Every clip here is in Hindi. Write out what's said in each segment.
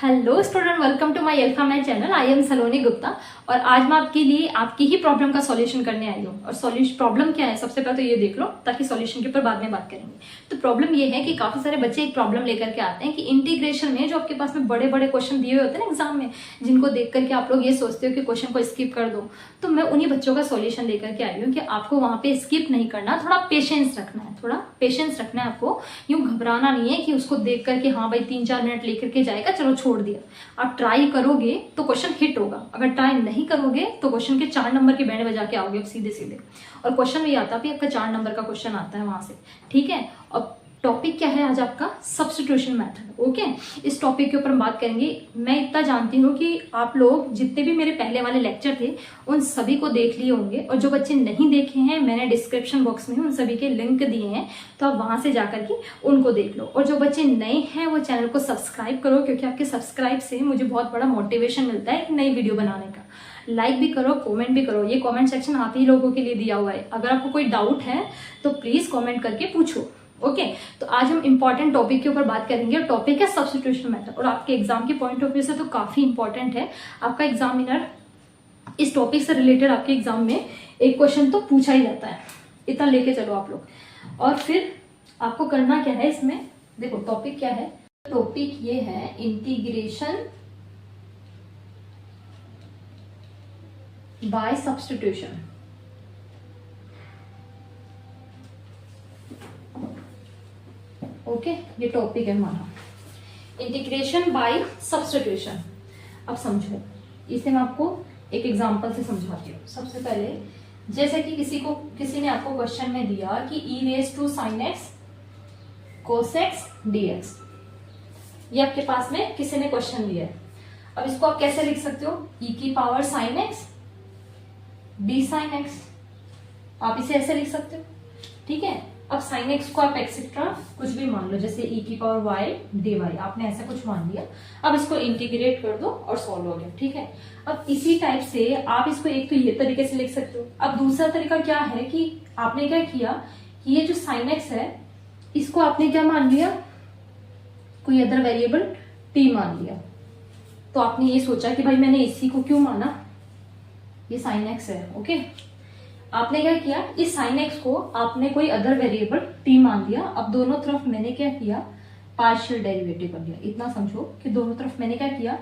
Hello student, welcome to my alpha math channel. I am Saloni Gupta और आज मैं आपके लिए आपकी ही प्रॉब्लम का सॉल्यूशन करने आई हूँ। और सॉल्यूशन प्रॉब्लम क्या है सबसे पहले तो ये देख लो, ताकि सॉल्यूशन के ऊपर बाद में बात करेंगे। तो प्रॉब्लम ये है कि काफी सारे बच्चे एक प्रॉब्लम लेकर के आते हैं कि इंटीग्रेशन में जो आपके पास में बड़े बड़े क्वेश्चन दिए हुए होते हैं ना एग्जाम में, जिनको देख करके आप लोग ये सोचते हो कि क्वेश्चन को स्किप कर दो, तो मैं उन्हीं बच्चों का सॉल्यूशन लेकर के आई हूँ कि आपको वहां पे स्किप नहीं करना, थोड़ा पेशेंस रखना है, थोड़ा पेशेंस रखना है आपको। यूं घबराना नहीं है कि उसको देख करके हाँ भाई 3-4 मिनट लेकर के जाएगा, चलो छोड़ दिया। आप ट्राई करोगे तो क्वेश्चन हिट होगा, अगर ट्राई नहीं करोगे तो क्वेश्चन के 4 नंबर की बैंड बजा के आओगे आप सीधे सीधे। और क्वेश्चन भी आता भी आपका 4 नंबर का क्वेश्चन आता है वहां से, ठीक है। और टॉपिक क्या है आज आपका? Substitution method. ओके, इस टॉपिक के ऊपर हम बात करेंगे। मैं इतना जानती हूँ कि आप लोग जितने भी मेरे पहले वाले लेक्चर थे उन सभी को देख लिए होंगे, और जो बच्चे नहीं देखे हैं मैंने डिस्क्रिप्शन बॉक्स में उन सभी के लिंक दिए हैं, तो आप वहां से जाकर के उनको देख लो। और जो बच्चे नए हैं वो चैनल को सब्सक्राइब करो, क्योंकि आपके सब्सक्राइब से मुझे बहुत बड़ा मोटिवेशन मिलता है एक नई वीडियो बनाने का। लाइक भी करो, कमेंट भी करो, ये कमेंट सेक्शन आप ही लोगों के लिए दिया हुआ है। अगर आपको कोई डाउट है तो प्लीज कमेंट करके पूछो। ओके, तो आज हम इंपॉर्टेंट टॉपिक के ऊपर बात करेंगे और टॉपिक है सब्स्टिट्यूशन मेथड। और आपके एग्जाम के पॉइंट ऑफ व्यू से तो काफी इंपॉर्टेंट है। आपका एग्जामिनर इस टॉपिक से रिलेटेड आपके एग्जाम में एक क्वेश्चन तो पूछा ही जाता है, इतना लेके चलो आप लोग। और फिर आपको करना क्या है इसमें, देखो टॉपिक क्या है। टॉपिक ये है इंटीग्रेशन बाय सब्स्टिट्यूशन। ओके, ये टॉपिक है हमारा इंटीग्रेशन बाय सब्स्टिट्यूशन। अब समझो, इसे मैं आपको एक एग्जांपल से समझाती हूँ। सबसे पहले जैसे कि किसी ने आपको क्वेश्चन में दिया कि e raise to sine x cos x dx, ये आपके पास में किसी ने क्वेश्चन दिया है। अब इसको आप कैसे लिख सकते हो? e की power sine x d sine x, आप इसे ऐसे लिख सकते हो, ठीक है। अब साइन एक्स को आप एक्सेट्रा कुछ भी मान लो, जैसे e की पावर वाई डी वाई, आपने ऐसा कुछ मान लिया। अब इसको इंटीग्रेट कर दो और सॉल्व हो गया, ठीक है। अब इसी टाइप से आप इसको एक तो ये तरीके से लिख सकते हो। अब दूसरा तरीका क्या है कि आपने क्या किया कि ये जो साइन एक्स है इसको आपने क्या मान लिया, कोई अदर वेरिएबल t मान लिया। तो आपने ये सोचा कि भाई मैंने इसी को क्यों माना, ये साइन एक्स है। ओके, आपने क्या किया, इस साइन एक्स को आपने कोई अदर वेरिएबल t मान लिया। अब दोनों तरफ मैंने क्या किया, पार्शियल डेरिवेटिव कर लिया। इतना समझो कि दोनों तरफ मैंने क्या किया,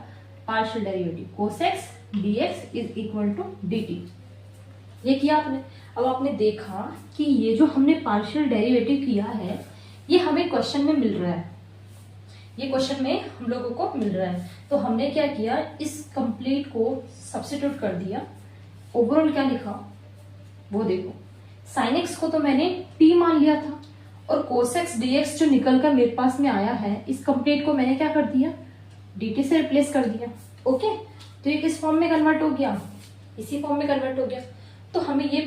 partial derivative cos x dx is equal to dt, ये किया आपने। अब आपने देखा कि ये जो हमने पार्शियल डेरिवेटिव किया है ये हमें क्वेश्चन में मिल रहा है, ये क्वेश्चन में हम लोगों को मिल रहा है। तो हमने क्या किया, इस कंप्लीट को सब्स्टिट्यूट कर दिया। ओवरऑल क्या लिखा वो देखो, साइन एक्स को तो मैंने t मान लिया था, और कोस एक्स dx जो निकल कर मेरे पास में आया है, इस कंप्लीट को मैंने क्या कर दिया, dt से रिप्लेस कर दिया। ओके, तो ये किस फॉर्म में कन्वर्ट हो गया, इसी फॉर्म में कन्वर्ट हो गया। तो हमें ये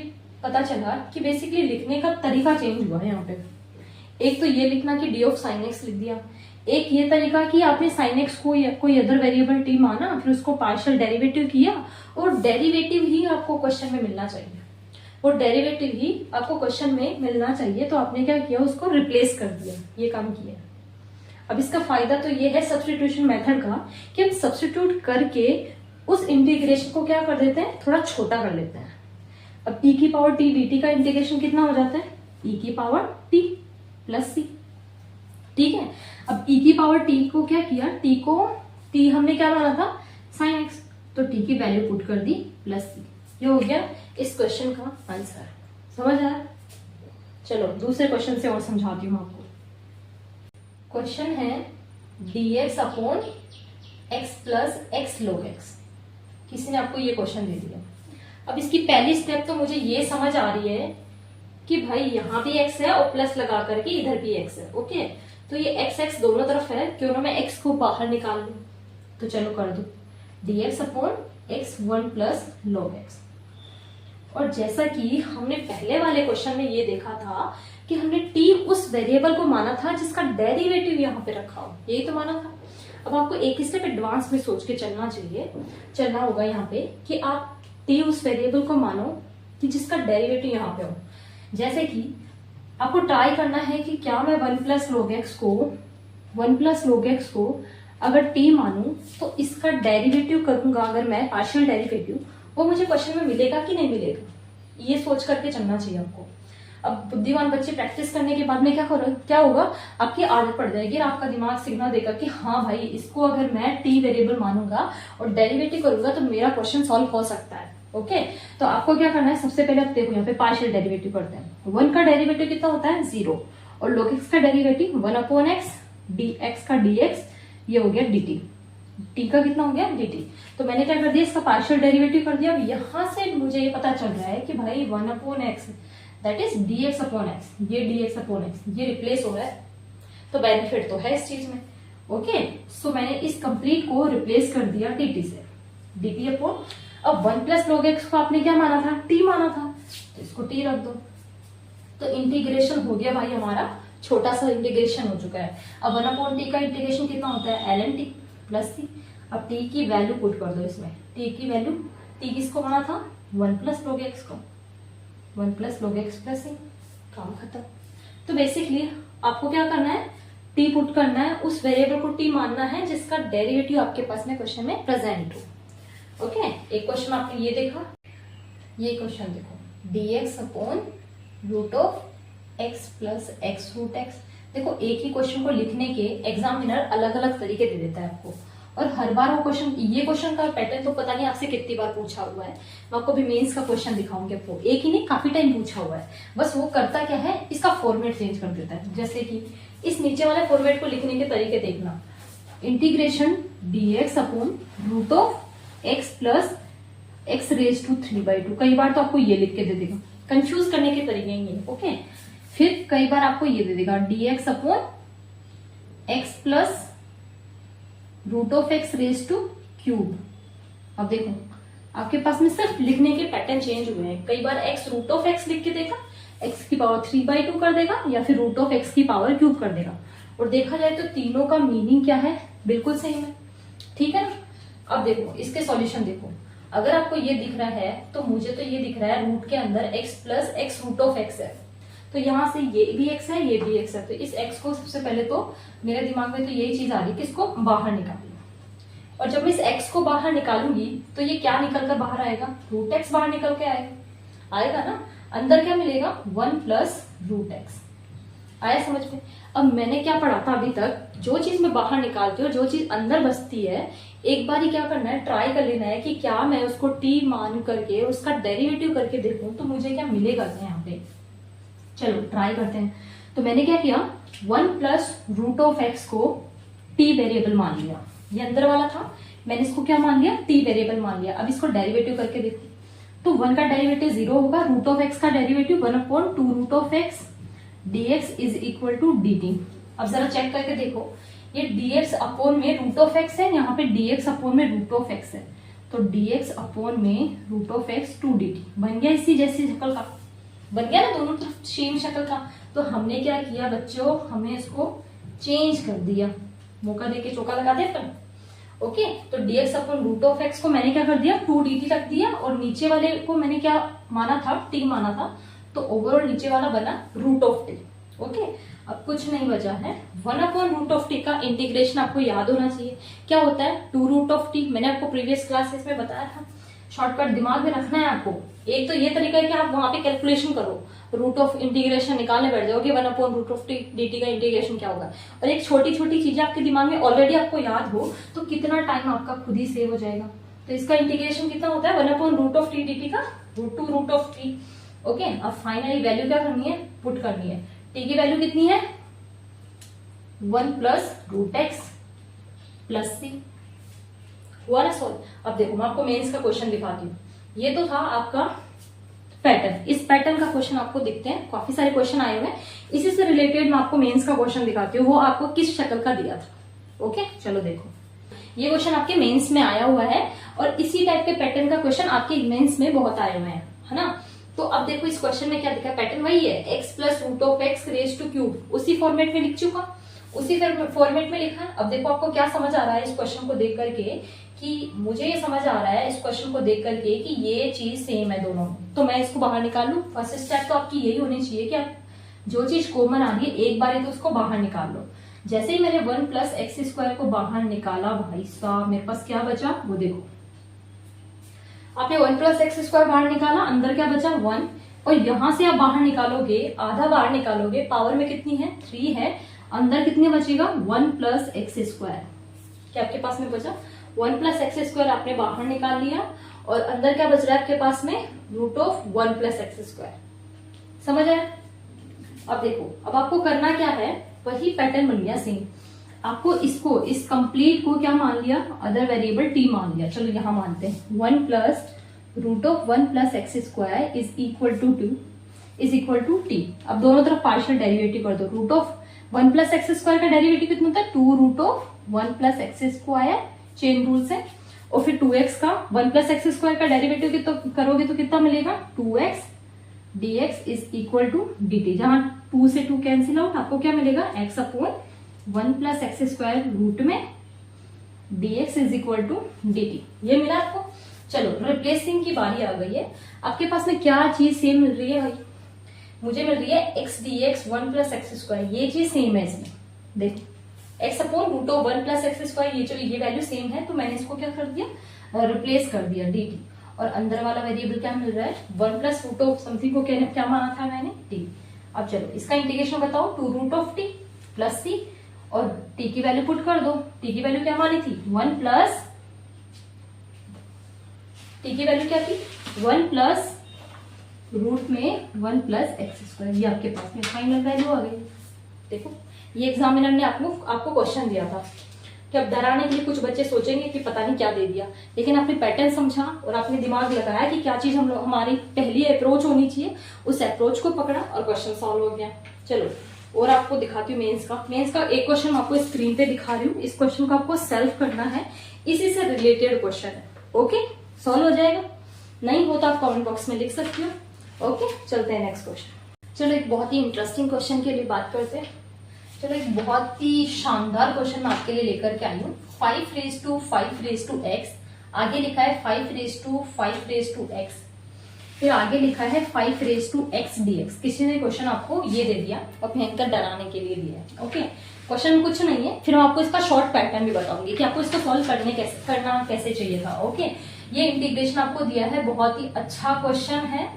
पता चला कि बेसिकली लिखने का तरीका चेंज हुआ है यहाँ पे। एक तो ये लिखना कि d ऑफ साइन एक्स लिख दिया, एक ये तरीका कि आपने साइन एक्स को या कोई अदर वेरिएबल t माना, फिर उसको पार्शियल डेरिवेटिव किया, और डेरिवेटिव ही आपको क्वेश्चन में मिलना चाहिए, और डेरिवेटिव ही आपको क्वेश्चन में मिलना चाहिए। तो आपने क्या किया, उसको रिप्लेस कर दिया, ये काम किया। अब इसका फायदा तो ये है सब्स्टिट्यूशन मेथड का कि हम सब्स्टिट्यूट करके उस इंटीग्रेशन को क्या कर देते हैं, थोड़ा छोटा कर लेते हैं। अब e की पावर t dt का इंटीग्रेशन कितना हो जाता है, e की पावर t प्लस c, ठीक है। अब e की पावर t को क्या किया, t हमने क्या माना था, साइन x, तो t की वैल्यू पुट कर दी प्लस c, ये हो गया इस क्वेश्चन का आंसर। समझ आया? चलो दूसरे क्वेश्चन से और समझाती हूँ आपको। क्वेश्चन है dx upon x plus x log x, किसी ने आपको ये क्वेश्चन दे दिया। अब इसकी पहली स्टेप तो मुझे ये समझ आ रही है कि भाई यहाँ भी x है और प्लस लगा करके इधर भी x है। ओके, तो ये x दोनों तरफ है, क्यों ना मैं x को बाहर निकाल लूं। तो चलो कर दो, dx upon x 1 plus log x। और जैसा कि हमने पहले वाले क्वेश्चन में ये देखा था कि हमने t उस वेरिएबल को माना था जिसका डेरिवेटिव यहाँ पे रखा हो, यही तो माना था। अब आपको एक स्टेप एडवांस में सोच के चलना होगा यहाँ पे कि आप t उस वेरिएबल को मानो कि जिसका डेरिवेटिव यहाँ पे हो। जैसे कि आपको ट्राई करना है कि क्या मैं 1 प्लस log x को अगर टी मानूं तो इसका डेरिवेटिव करूंगा अगर मैं पार्शियल डेरिवेटिव, वो मुझे क्वेश्चन में मिलेगा कि नहीं मिलेगा, ये सोच करके चलना चाहिए आपको। अब बुद्धिमान बच्चे प्रैक्टिस करने के बाद में क्या होगा, आपकी आदत पड़ जाएगी और आपका दिमाग सिग्नल देगा कि हाँ भाई, इसको अगर मैं टी वेरिएबल मानूंगा और डेरिवेटिव करूंगा तो मेरा क्वेश्चन सॉल्व हो सकता है। ओके, तो आपको क्या करना है, सबसे पहले आप देखो यहाँ पे पार्शियल डेरिवेटिव करते हैं। 1 का डेरिवेटिव कितना होता है 0, और log x का डेरिवेटिव 1/x, dx का dx, ये हो गया dt, t का कितना हो गया dt। तो मैंने क्या कर दिया, इसका पार्शियल डेरिवेटिव कर दिया। अब यहां से मुझे ये पता चल रहा है कि भाई 1/x दैट इज dx/x, ये dx/x ये रिप्लेस हो रहा है, तो बेनिफिट तो है इस चीज में। ओके, सो मैंने इस कंप्लीट को रिप्लेस कर दिया dt से, dt/। अब 1 + log x को आपने क्या माना था, t माना था, तो इसको t रख दो। तो इंटीग्रेशन हो गया भाई, हमारा छोटा सा इंटीग्रेशन हो चुका है। अब 1/t का इंटीग्रेशन कितना होता है, ln t + c। अब t की वैल्यू पुट कर दो इसमें, t की वैल्यू, t किसको माना था 1 + log x को, 1 + log x + c, काम खत्म। तो बेसिकली आपको क्या करना है, t पुट करना है, उस वेरिएबल को t मानना है जिसका डेरिवेटिव आपके पास में क्वेश्चन में प्रेजेंट हो। ओके, एक क्वेश्चन आपने ये देखा, ये क्वेश्चन देखो, dx/√x + x√x। देखो एक ही क्वेश्चन को लिखने के एग्जामिनर अलग अलग तरीके दे देता है आपको, और हर बार वो क्वेश्चन, ये क्वेश्चन का पैटर्न तो पता नहीं आपसे कितनी बार पूछा हुआ है। मैं आपको भी मेंस का क्वेश्चन दिखाऊंगी आपको, एक ही नहीं काफी टाइम पूछा हुआ है। बस वो करता क्या है, इसका फॉर्मेट चेंज कर देता है। जैसे कि इस नीचे वाले फॉर्मेट को लिखने के तरीके देखना, इंटीग्रेशन dx/√x + x⁻³ कई बार तो आपको ये लिख के दे देगा, कंफ्यूज करने के तरीके ये। ओके, फिर कई बार आपको ये दे देगा dx/x + √x⁻³। अब देखो आपके पास में सिर्फ लिखने के पैटर्न चेंज हुए हैं। कई बार x√x लिख के देगा, x⁻³ कर देगा, या फिर √x⁻³ कर देगा। और देखा जाए तो तीनों का मीनिंग क्या है, बिल्कुल सेम है, ठीक है ना। अब देखो इसके सॉल्यूशन देखो, अगर आपको ये दिख रहा है तो मुझे तो ये दिख रहा है रूट के अंदर x + x√x है, तो यहां से ये भी x है, ये भी x है। तो इस x को सबसे पहले तो मेरे दिमाग में तो यही चीज आ रही है कि इसको बाहर निकालूं, और जब मैं इस x को बाहर निकालूंगी तो ये क्या निकल कर बाहर आएगा, √x बाहर निकल के आएगा ना। अंदर क्या मिलेगा, 1 + √x। आया समझ में। अब मैंने क्या पढ़ा था अभी तक, जो चीज मैं बाहर निकालती हूँ, जो चीज अंदर बसती है, एक बार ही क्या करना है, ट्राई कर लेना है कि क्या मैं उसको t मान करके उसका डेरिवेटिव करके देखूं तो मुझे क्या मिलेगा यहाँ पे। चलो ट्राई करते हैं। तो मैंने क्या किया, 1 + √x को t वेरिएबल मान लिया, ये अंदर वाला था, मैंने इसको क्या मान लिया, t वेरिएबल मान लिया। अब इसको डेरिवेटिव करके देखो, तो 1 का डेरिवेटिव 0 होगा, √x का डेरिवेटिव 1/2√x dx = dt। अब जरा चेक करके देखो, ये dx/में√x है, यहाँ पे dx/√x है, तो dx/√x 2dt बन गया, इसी जैसी शक्ल का बन गया ना, दोनों तरफ सेम शक्ल का। तो हमने क्या किया बच्चों, हमने इसको चेंज कर दिया, मौका देके चौका लगा दिया अपन। ओके, तो dx/√x को मैंने क्या कर दिया, 2dt रख दिया, और नीचे वाले को मैंने क्या माना था, t माना था, तो ओवरऑल नीचे वाला बना √t। ओके, अब कुछ नहीं बचा है, 1/√t का इंटीग्रेशन आपको याद होना चाहिए। क्या होता है, 2√t, मैंने आपको प्रीवियस क्लासेस में बताया था। शॉर्टकट दिमाग में रखना है आपको। एक तो ये तरीका है कि आप वहां पे कैलकुलेशन करो, रूट ऑफ इंटीग्रेशन निकालने बैठ जाओगे, 1/√t dt का इंटीग्रेशन क्या होगा। और एक छोटी छोटी चीजें आपके दिमाग में ऑलरेडी आपको याद हो तो कितना टाइम आपका खुद ही सेव हो जाएगा। तो इसका इंटीग्रेशन कितना होता है, 1/√t dt का √2√t। ओके, अब फाइनली वैल्यू क्या करनी है, पुट करनी है। t की वैल्यू कितनी है, 1 + √x + c। हुआ ना सॉल्व। अब देखो मैं आपको मेंस का क्वेश्चन दिखाती हूँ। ये तो था आपका पैटर्न, इस पैटर्न का क्वेश्चन आपको दिखते हैं, काफी सारे क्वेश्चन आए हुए हैं। इसी से रिलेटेड मैं आपको मेंस का क्वेश्चन दिखाती हूँ, वो आपको किस शक्ल का दिया था। ओके, चलो देखो, ये क्वेश्चन आपके मेंस में आया हुआ है, और इसी टाइप के पैटर्न का क्वेश्चन आपके मेंस में बहुत आए हुए हैं, है ना। तो अब देखो इस क्वेश्चन में क्या दिखा, पैटर्न वही है, x + √x⁻³ उसी फॉर्मेट में लिख चुका, उसी फॉर्मेट में लिखा। अब देखो आपको क्या समझ आ रहा है इस क्वेश्चन को देख करके, कि मुझे ये समझ आ रहा है इस क्वेश्चन को देख करके कि ये चीज सेम है दोनों में, तो मैं इसको बाहर निकाल लूं। फर्स्ट स्टेप तो आपकी यही होनी चाहिए कि आप जो चीज कॉमन आ रही है एक बार तो उसको बाहर निकाल लो। जैसे ही मैंने 1 प्लस एक्स स्क्वायर को बाहर निकाला भाई साहब, मेरे पास क्या बचा वो देखो, आपने 1 प्लस एक्स स्क्वायर बाहर निकाला, अंदर क्या बचा 1, और यहां से आप बाहर निकालोगे, आधा बाहर निकालोगे, पावर में कितनी है 3 है, अंदर कितने बचेगा 1 प्लस एक्स स्क्वायर। क्या आपके पास में बचा 1 प्लस एक्स स्क्वायर आपने बाहर निकाल लिया, और अंदर क्या बच रहा है आपके पास में root of 1 plus x square. समझ आया? अब देखो, अब आपको करना क्या है, वही पैटर्न बन गया सेम। आपको इसको, इस कंप्लीट को क्या मान लिया, अदर वेरिएबल टी मान लिया। चलो यहां मानते हैं 1 plus root of 1 plus x square is equal to 2 is equal to t. अब दोनों तरफ पार्शियल डेरिवेटिव कर दो। Root of 1 plus x square का डेरिवेटिव कितना होता है 2 root of 1 plus x square, chain rule से, और फिर 2x का 1 प्लस एक्स स्क्वायर का डेरिवेटिव तो करोगे तो कितना मिलेगा 2x dx is equal to dt। जहां 2 से 2 कैंसिल आउट, आपको क्या मिलेगा x upon 1 plus x square root में dx is equal to dt। ये मिला आपको। चलो रिप्लेसिंग की बारी आ गई है। आपके पास में क्या चीज सेम मिल रही है भाई, मुझे मिल रही है x dx 1 plus x square, ये चीज सेम है इसमें। देखो x upon root of 1 plus x square, ये चलो ये वैल्यू सेम है, तो मैंने इसको क्या कर दिया रिप्लेस कर दिया dt। और अंदर वाला वेरिएबल क्या मिल रहा है 1 प्लस रूट ऑफ समथिंग को क्या माना था मैंने t। अब चलो इसका इंटीग्रेशन बताओ, 2 root of t plus c, और t की वैल्यू पुट कर दो। t की वैल्यू क्या मानी थी 1 प्लस, t की वैल्यू क्या थी 1 प्लस रूट में 1 प्लस एक्स स्क्वायर, ये आपके पास में फाइनल वैल्यू आ गई। देखो ये एग्जामिनर ने आपको क्वेश्चन दिया था कि अब डराने के लिए कुछ बच्चे सोचेंगे कि पता नहीं क्या दे दिया, लेकिन आपने पैटर्न समझा और आपने दिमाग लगाया कि क्या चीज हमारी पहली अप्रोच होनी चाहिए, उस अप्रोच को पकड़ा और क्वेश्चन सॉल्व हो गया। चलो और आपको दिखाती हूँ मेंस का एक क्वेश्चन आपको स्क्रीन पे दिखा रही हूँ। इस क्वेश्चन को आपको सेल्फ करना है, इसी से रिलेटेड क्वेश्चन है। ओके, सॉल्व हो जाएगा, नहीं हो तो आप कमेंट बॉक्स में लिख सकती हो। ओके, चलते हैं नेक्स्ट क्वेश्चन। चलो एक बहुत ही इंटरेस्टिंग क्वेश्चन के लिए बात करते हैं। चलो एक बहुत ही शानदार क्वेश्चन मैं आपके लिए लेकर के आई हूँ। 5 raise to 5 raise to x, आगे लिखा है 5 raise to 5 raise to x, फिर आगे लिखा है 5 रेज टू एक्स डीएक्स। किसी ने क्वेश्चन आपको ये दे दिया और भयंकर डराने के लिए दिया है। ओके, क्वेश्चन कुछ नहीं है, फिर मैं आपको इसका शॉर्ट पैटर्न भी बताऊंगी कि आपको इसको सॉल्व करना कैसे चाहिए था। ओके, ये इंटीग्रेशन आपको दिया है, बहुत ही अच्छा क्वेश्चन है।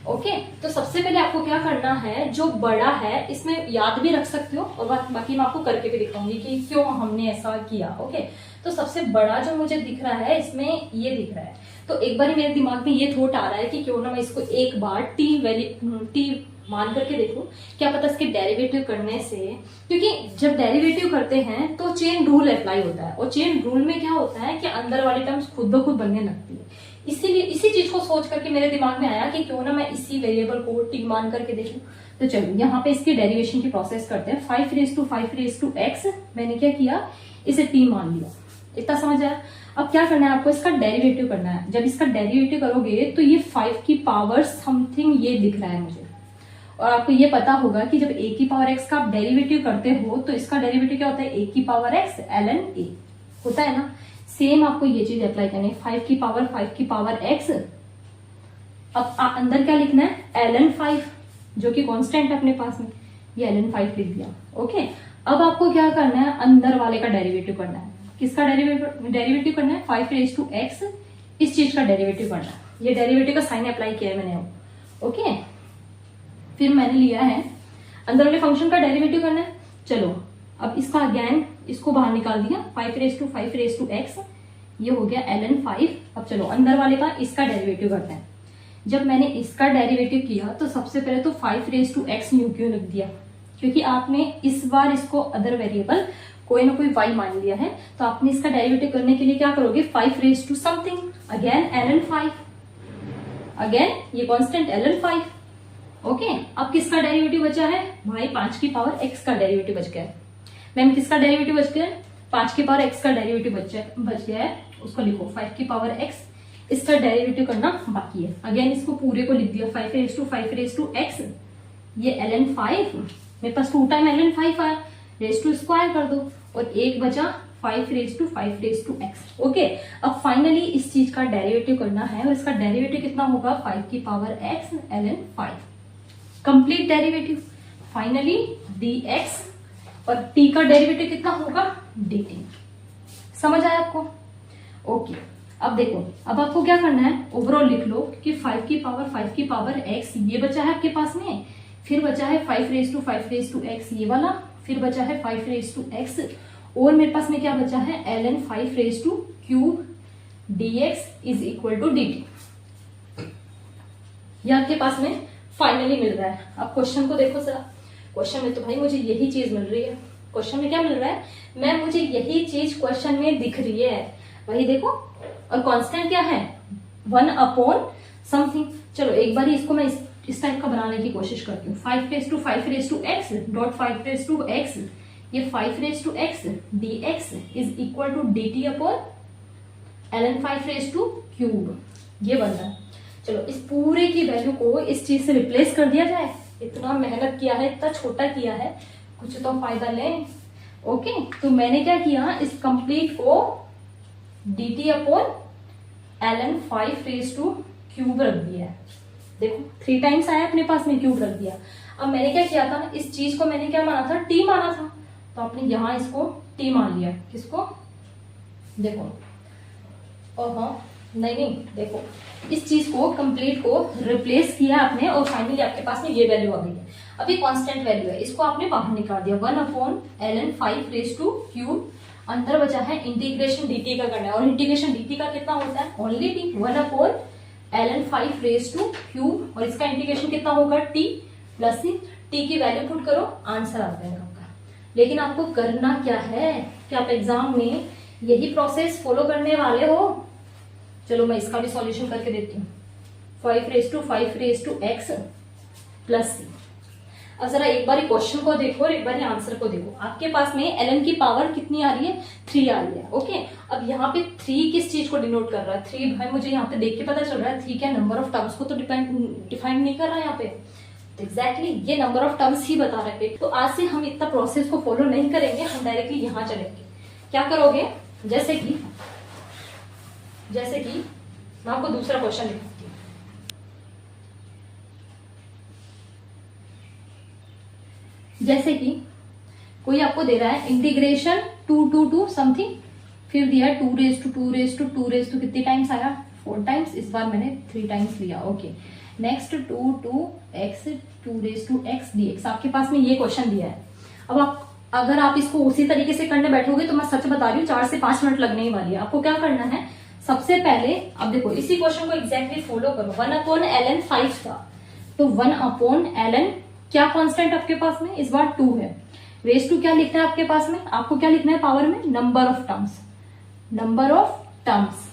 ओके, तो सबसे पहले आपको क्या करना है, जो बड़ा है इसमें याद भी रख सकते हो और बाकी मैं आपको करके भी दिखाऊंगी कि क्यों हमने ऐसा किया। ओके, तो सबसे बड़ा जो मुझे दिख रहा है इसमें ये दिख रहा है, तो एक बार मेरे दिमाग में ये थॉट आ रहा है कि क्यों ना मैं इसको एक बार टी मान करके देखूं, क्या पता इसके डेरिवेटिव करने से, क्योंकि जब डेरिवेटिव करते हैं तो चेन रूल अप्लाई होता है, और चेन रूल में क्या होता है कि अंदर वाली टर्म्स खुद ब खुद बनने लगती है। इसीलिए इसी चीज को सोच करके मेरे दिमाग में आया कि क्यों ना मैं इसी वेरिएबल को टी मान करके देखूं। तो चलो यहाँ पे इसके डेरिवेशन की प्रोसेस करते हैं। 5 रेज टू एक्स मैंने क्या किया, इसे टी मान लिया। इतना समझ आया? अब क्या करना है आपको, इसका डेरिवेटिव करना है। जब इसका डेरिवेटिव करोगे तो ये 5 की पावर समथिंग ये दिख रहा है मुझे, और आपको ये पता होगा कि जब a की पावर x का आप डेरिवेटिव करते हो तो इसका डेरिवेटिव क्या होता है, a की पावर x ln a होता है ना। सेम आपको ये चीज अप्लाई करनी है, 5 की पावर x। अब अंदर क्या लिखना है ln 5, जो कि कांस्टेंट है अपने पास में, ये ln 5 लिख दिया। ओके, अब आपको क्या करना है, अंदर वाले का डेरिवेटिव करना है। किसका डेरिवेटिव करना है, 5 रेज टू एक्स, इस चीज का डेरिवेटिव करना है। ये डेरिवेटिव का साइन अप्लाई किया है मैंने। ओके, फिर मैंने लिया है अंदर वाले फंक्शन का डेरिवेटिव करना है। चलो अब इसका अगेन इसको बाहर निकाल दिया, 5 रेज टू एक्स, ये हो गया ln 5। अब चलो अंदर वाले का इसका डेरिवेटिव करते हैं। जब मैंने इसका डेरिवेटिव किया तो सबसे पहले तो 5 रेज टू एक्स न्यू क्यों लिख दिया, क्योंकि आपने इस बार इसको अदर वेरिएबल कोई ना कोई y मान लिया है, तो आपने इसका डेरिवेटिव करने के लिए क्या करोगे, 5 raise to something, again ln 5, again ये कांस्टेंट ln 5। ओके, अब किसका डेरिवेटिव बचा है भाई, 5 की पावर x का डेरिवेटिव बच गया है। मैम किसका डेरिवेटिव बच गया है, 5 की पावर x का डेरिवेटिव बच गया है, उसको लिखो 5 की पावर x, इसका डेरिवेटिव करना बाकी है। अगेन इसको पूरे को लिख दिया, 5 रेज टू x, ये ln 5, मेरे पास 2 टाइम ln 5 आया, रेज टू स्क्वायर कर दो, और एक बचा 5 रेज टू x। ओके, अब फाइनली इस चीज का डेरिवेटिव करना है, और इसका डेरिवेटिव कितना होगा, 5 की power x ln 5, complete derivative. Finally dx और t का डेरिवेटिव कितना होगा, dt। समझ आया आपको? ओके, अब देखो, अब आपको क्या करना है, ओवरऑल लिख लो कि 5 की पावर x ये बचा है आपके पास में, फिर बचा है 5 रेज टू x ये वाला, फिर बचा है 5 रेज टू x, और मेरे पास में क्या बचा है, ln 5 raise to cube dx is equal to dt। ये आपके पास में फाइनली मिल रहा है। अब क्वेश्चन को देखो जरा, क्वेश्चन में तो भाई मुझे यही चीज मिल रही है। क्वेश्चन में क्या मिल रहा है, मैं मुझे यही चीज क्वेश्चन में दिख रही है, वही देखो, और कांस्टेंट क्या है, 1 अपॉन समथिंग। चलो एक बार इसको मैं इस टाइप का बनाने की कोशिश करती हूँ। 5 raise to x dot 5 raise to x, ये 5 raise to x dx is equal to dt upon ln 5 raise to cube, ये बन रहा है। चलो इस पूरे की वैल्यू को इस चीज से रिप्लेस कर दिया जाए। इतना मेहनत किया है, इतना छोटा किया है, कुछ तो फायदा लें। ओके, तो मैंने क्या किया, इस कंप्लीट को dt upon ln 5 raise to cube रख दिया है। देखो 3 टाइम्स आया अपने पास में, क्यूब रख दिया। अब मैंने क्या किया था, इस चीज को मैंने क्या माना था, t माना था, तो आपने यहां इसको t मान लिया। किसको, देखो, नहीं, देखो इस चीज को कंप्लीट को रिप्लेस किया आपने, और फाइनली आपके पास में ये वैल्यू आ गई है। अभी कांस्टेंट वैल्यू है, इसको आपने बाहर निकाल दिया, 1 upon ln 5 raise to cube, अंदर बचा है इंटीग्रेशन dt का करना है, और इंटीग्रेशन dt का कितना होता है, only t, 1 upon ln 5 raise to cube, और इसका इंटीग्रेशन कितना होगा, t प्लस c। t की वैल्यू पुट करो, आंसर आ जाएगा आपका। लेकिन आपको करना क्या है कि आप एग्जाम में यही प्रोसेस फॉलो करने वाले हो। चलो मैं इसका भी सॉल्यूशन करके देती हूँ। 5 raise to x plus c। अब जरा एक बार क्वेश्चन को देखो और एक बार आंसर को देखो। आपके पास में ln की पावर कितनी आ रही है, 3 आ रही है। ओके, अब यहाँ पे 3 किस चीज को डिनोट कर रहा है, 3 भाई मुझे यहाँ पे देख के पता चल रहा है 3 क्या नंबर ऑफ टर्म्स को तो डिफाइन नहीं कर रहा है यहाँ पे। तो एग्जैक्टली ये नंबर ऑफ टर्म्स ही बता रहे हैं। तो आज से हम इतना प्रोसेस को फॉलो नहीं करेंगे, हम डायरेक्टली यहाँ चलेंगे। क्या करोगे, जैसे कि मैं आपको दूसरा क्वेश्चन लिखती हूँ। जैसे कि कोई आपको दे रहा है इंटीग्रेशन 2 टू समथिंग, फिर दिया 2 रेज टू कितनी टाइम्स आया, 4 टाइम्स। इस बार मैंने 3 टाइम्स लिया। Okay, next 2 to x 2 raise to x dx। आपके पास में ये क्वेश्चन दिया है। अब अगर आप इसको उसी तरीके से करने बैठोगे तो मैं सच बता रही हूँ 4 से 5 मिनट लगने ही वाली है। आपको क्या करना है, सबसे पहले अब देखो इसी क्वेश्चन को एग्जैक्टली फॉलो करो। 1 अपॉन ln 5 था, तो 1 अपॉन ln क्या कांस्टेंट आपके पास में इस बार 2 है। रेज टू क्या लिखना है आपके पास में, आपको क्या लिखना है पावर में, नंबर ऑफ टर्म्स।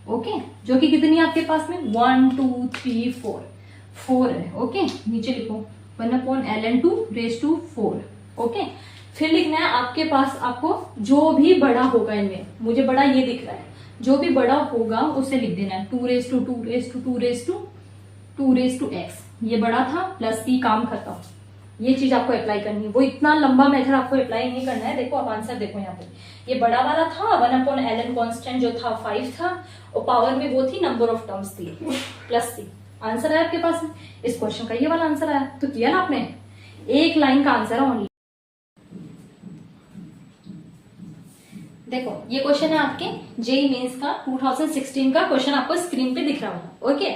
ओके, जो कि कितनी है आपके पास में, 1 2 3 4 है। ओके, नीचे लिखो 1 upon ln 2 raise to 4। Okay, फिर लिखना है आपके पास, आपको जो भी बड़ा होगा इनमें, मुझे बड़ा ये दिख रहा है, जो भी बड़ा होगा उसे लिख देना है 2 रेज टू x। ये बड़ा था प्लस c, काम खत्म। ये चीज आपको अप्लाई करनी है, वो इतना लंबा मेथड आपको अप्लाई नहीं करना है। देखो आप आंसर देखो यहाँ पे, ये बड़ा वाला था 1 अपॉन ln कांस्टेंट जो था 5 था, और पावर में वो थी नंबर ऑफ टर्म्स थी प्लस c। आंसर आया आपके पास में, इस क्वेश्चन का ये वाला आंसर आया। तो किया ना आपने, एक लाइन का आंसर है ओनली। देखो ये क्वेश्चन है आपके जेईई मेंस का 2016 का क्वेश्चन, आपको स्क्रीन पे दिख रहा होगा। ओके,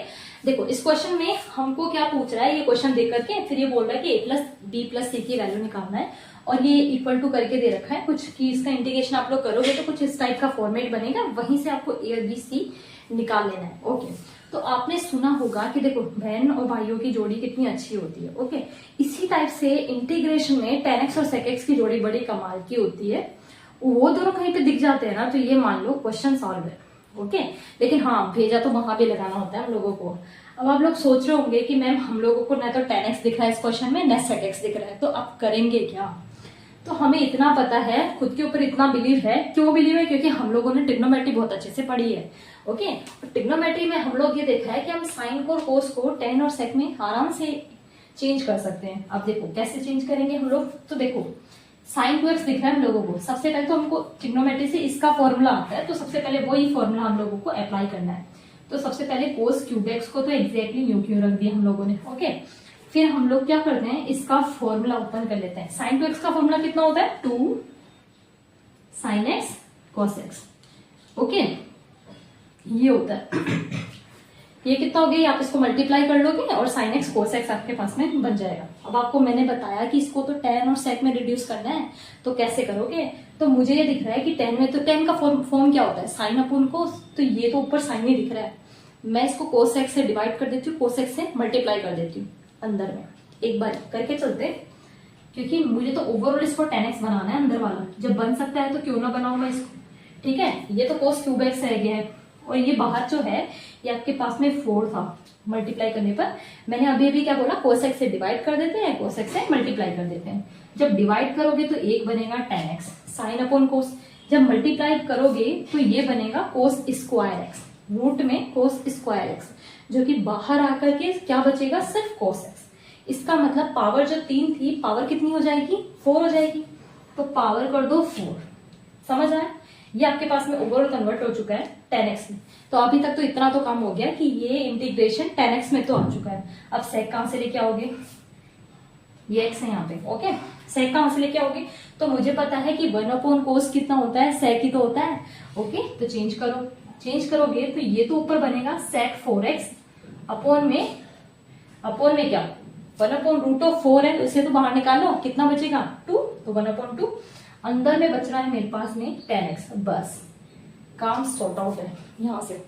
देखो इस क्वेश्चन में हमको क्या पूछ रहा है, ये क्वेश्चन देख करके फिर ये बोल रहा है कि a plus b plus c की वैल्यू निकालना है, और ये इक्वल टू करके दे रखा है कुछ कि इसका इंटीग्रेशन आप लोग करोगे तो कुछ इस टाइप का फॉर्मेट बनेगा, वहीं से आपको a और b c निकाल लेना है। ओके, तो आपने सुना होगा कि देखो बहन और भाइयों की जोड़ी कितनी अच्छी होती है। ओके, इसी टाइप से इंटीग्रेशन में tan x और sec x की जोड़ी बड़ी कमाल की होती है। वो दोनों कहीं पे दिख जाते हैं ना, तो ये मान लो क्वेश्चन सॉल्व है। ओके, लेकिन हाँ भेजा तो वहां भी लगाना होता है हम लोगों को। अब आप लोग सोच रहे होंगे कि मैम हम लोगों को न तो tan x दिख रहा है इस क्वेश्चन में, न sec x दिख रहा है, तो अब करेंगे क्या। तो हमें इतना पता है, खुद के ऊपर इतना बिलीव है। क्यों बिलीव है, क्योंकि हम लोगों ने ट्रिग्नोमेट्री बहुत अच्छे से पढ़ी है। ओके, ट्रिग्नोमेट्री में हम लोग ये देखा है कि हम साइन को और कोस को tan और sec में आराम से चेंज कर सकते हैं। अब देखो कैसे चेंज करेंगे हम लोग, तो देखो sin 2x दिख रहा है हम लोगों को, सबसे पहले तो हमको ट्रिग्नोमेट्री से इसका फॉर्मूला आता है, तो सबसे पहले वही फॉर्मूला हम लोगों को अप्लाई करना है। तो सबसे पहले cos क्यूब x को तो एग्जैक्टली न्यू क्यू रख दिया हम लोगों ने। ओके, फिर हम लोग क्या करते हैं, इसका फॉर्मूला ओपन कर लेते हैं। साइन 2x का फॉर्मूला कितना होता है, 2 sin x cos x। Okay, ये होता है। ये कितना हो गया, आप इसको मल्टीप्लाई कर लोगे और sin x cos x आपके पास में बन जाएगा। अब आपको मैंने बताया कि इसको तो tan और sec में रिड्यूस करना है, तो कैसे करोगे। तो मुझे ये दिख रहा है कि tan में, तो tan का फॉर्म क्या होता है, साइन अपन cos, तो ये तो ऊपर साइन ही दिख रहा है, मैं इसको cos x से डिवाइड कर देती हूँ, cos x से मल्टीप्लाई कर देती हूँ अंदर में। एक बार करके चलते, क्योंकि मुझे तो ओवरऑल इसको tan x बनाना है अंदर वाला, जब बन सकता है तो क्यों ना बनाऊं मैं इसको। ठीक है, ये तो cos क्यूब x रह गया है, और ये बाहर जो है ये आपके पास में 4 था, मल्टीप्लाई करने पर मैंने अभी क्या बोला, cos x से डिवाइड कर देते हैं, cos x से मल्टीप्लाई कर देते हैं। जब डिवाइड करोगे तो एक बनेगा tan x sine upon cos, जब मल्टीप्लाई करोगे तो ये बनेगा cos स्क्वायर x, रूट में cos स्क्वायर x, जो कि बाहर आकर के क्या बचेगा, सिर्फ cos x। इसका मतलब पावर जो 3 थी, पावर कितनी हो जाएगी, 4 हो जाएगी, तो पावर कर दो 4। समझ आया, ये आपके पास में ओवरऑल कन्वर्ट हो चुका है tan x में। तो अभी तक तो इतना तो काम हो गया कि ये इंटीग्रेशन tan x में तो आ चुका है। अब sec कहां से लेके आओगे, ये x है यहाँ पे। ओके, sec कहां से लेके आओगे, तो मुझे पता है कि 1 अपॉन cos कितना होता है, sec ही तो होता है। ओके, तो चेंज करो, चेंज करोगे तो ये तो ऊपर बनेगा sec 4x अपॉन में क्या, 1 अपॉन रूट ऑफ 4 है, तो इसे तो बाहर निकालो, कितना बचेगा 2, तो 1 अपॉन 2, अंदर में बच रहा है मेरे पास में tan x। बस काम सॉर्ट आउट है यहाँ से।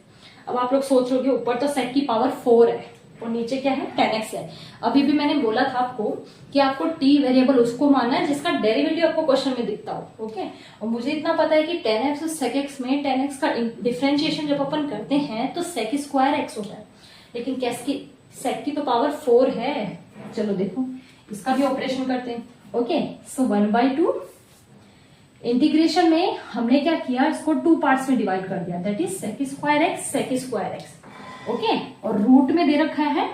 अब आप लोग सोच रहे हो ऊपर तो sec की पावर 4 है और नीचे क्या है, tan x है। अभी भी मैंने बोला था आपको कि आपको t वेरिएबल उसको मानना है जिसका डेरिवेटिव आपको क्वेश्चन में दिखता हो। ओके, और मुझे इतना पता है कि tan x और sec x में tan x का डिफरेंशिएशन जब अपन करते हैं तो sec स्क्वायर x होता है, लेकिन कैसे, sec की तो पावर 4 है। चलो देखो, इसका भी ऑपरेशन करते हैं। ओके, सो 1/2 इंटीग्रेशन में हमने क्या किया, इसको 2 पार्ट्स में डिवाइड कर दिया, that is sec square x। Okay, और रूट में दे रखा है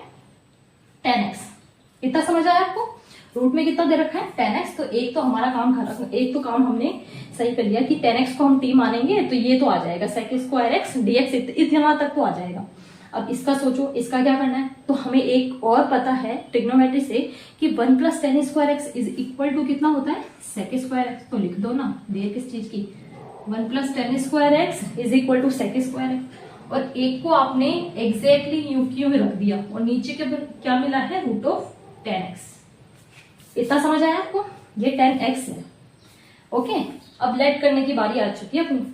tan x। इतना समझ आया आपको, रूट में कितना दे रखा है, tan x। तो एक तो हमारा काम खत्म, एक तो काम हमने सही कर लिया कि tan x को हम t मानेंगे, तो ये तो आ जाएगा sec स्क्वायर x dx, इतना तक तो आ जाएगा। अब इसका सोचो, इसका क्या करना है, तो हमें एक और पता है ट्रिग्नोमेट्री से कि 1 + tan square x is equal to कितना होता है, sec स्क्वायर x। तो लिख दो ना, देर किस चीज की, 1 + tan square x is equal to sec square x। और एक को आपने एग्जैक्टली क्यों रख दिया, और नीचे के क्या मिला है, रूट ऑफ tan x। इतना समझ आया आपको, ये tan x है। ओके, अब लेट करने की बारी आ चुकी है अपनी,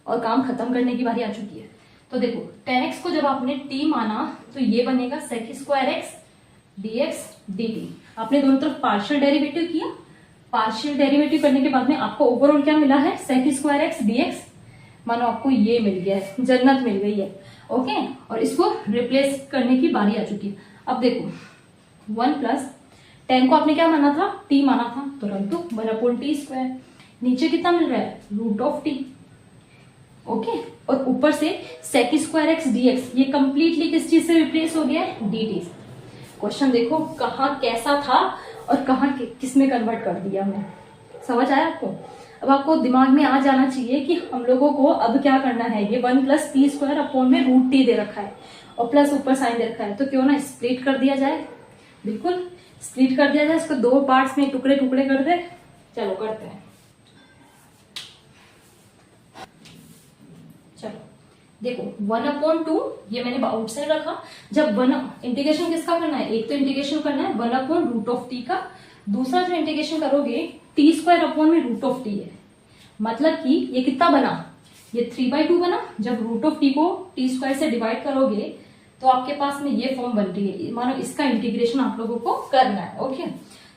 और काम खत्म करने की बारी आ चुकी है। तो देखो, tan x को जब आपने t माना तो ये बनेगा sec square x dx dt। आपने दोनों तरफ पार्शियल डेरिवेटिव किया, पार्शियल डेरिवेटिव करने के बाद में आपको ओवरऑल क्या मिला है, sec स्क्वायर x dx। मानो आपको ये मिल गया है, जन्नत मिल गई है। ओके, और इसको रिप्लेस करने की बारी आ चुकी है। अब देखो, 1 + tan को आपने क्या माना था, t माना था, तो रख दो 1/t²। नीचे कितना मिल रहा है, रूट ऑफ t। ओके, और ऊपर से sec स्क्वायर x dx, ये कंप्लीटली किस चीज से रिप्लेस हो गया है, dt से। क्वेश्चन देखो कहाँ कैसा था और कहाँ किस में कन्वर्ट कर दिया हमने, समझ आया आपको। अब आपको दिमाग में आ जाना चाहिए कि हम लोगों को अब क्या करना है, ये 1 + t² अपॉन में रूट t दे रखा है और प्लस ऊपर साइन दे रखा है, तो क्यों ना स्प्लिट कर दिया जाए। बिल्कुल स्प्लिट कर दिया जाए, इसको 2 पार्ट्स में टुकड़े टुकड़े कर दे। चलो करते हैं, चलो देखो 1/2 ये मैंने आउटसाइड रखा। जब 1 इंटीग्रेशन किसका करना है, एक तो इंटीग्रेशन करना है 1/√t का, दूसरा जो इंटीग्रेशन करोगे t² अपॉन में रूट ऑफ t है। मतलब कि ये कितना बना, ये 3/2 बना। जब रूट ऑफ t को t² से डिवाइड करोगे तो आपके पास में ये फॉर्म बन रही है। मानो इसका इंटीग्रेशन आप लोगों को करना है। ओके,